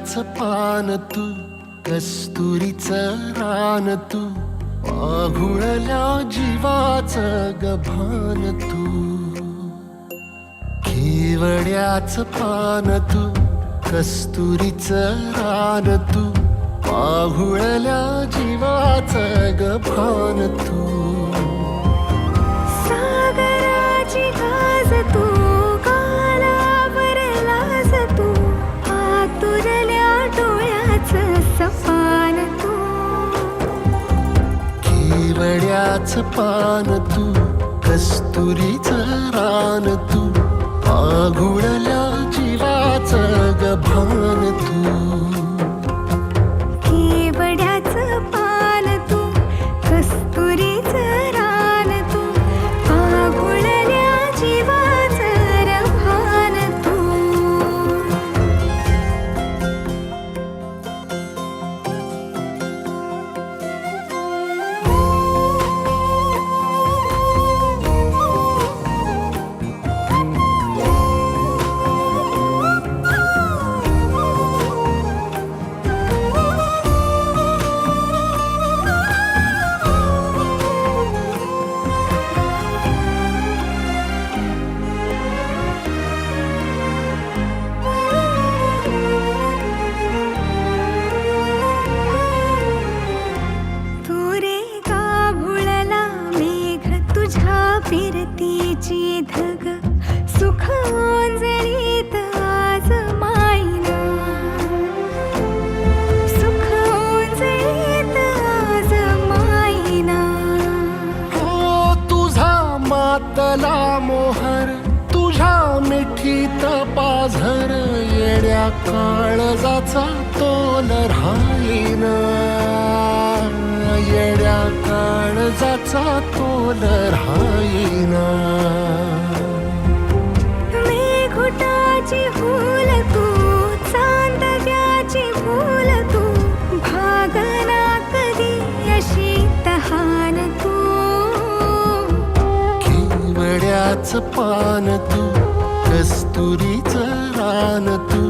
केवड्याचं पान तू, कस्तुरीचं रान तू, आघुळल्या जीवाचं गभान तू. केवड्याचं पान तू, कस्तुरीचं रान तू, आघुळल्या जीवाचं गभान तू. सागराची गाज तू, गालावरलास तू, आतुरल्या डोळ्याचं सपान तू. केवड्याचं पान तू, कस्तुरीचं रान तू, आघुळल्या जीवाचं गभान तू. केवड्याचं पान तू, कस्तुरीचं रान तू, आघुळल्या जीवाचं रभान तू. फिरतीची धग सुख ओंजळीत आज मायना, सुख ओंजळीत आज मायना. हो तुझा मातला मोहर, तुझ्या मिठीत पाझर, येड्या काळजाचा तोल राहीना, येड्या काळजाचा तोल राहीना. मेघुटाची फूल तू, चांदव्याची फूल तू, भागना कधी अशी तहान तू. केवड्याचं पान तू, कस्तुरीचं रान तू,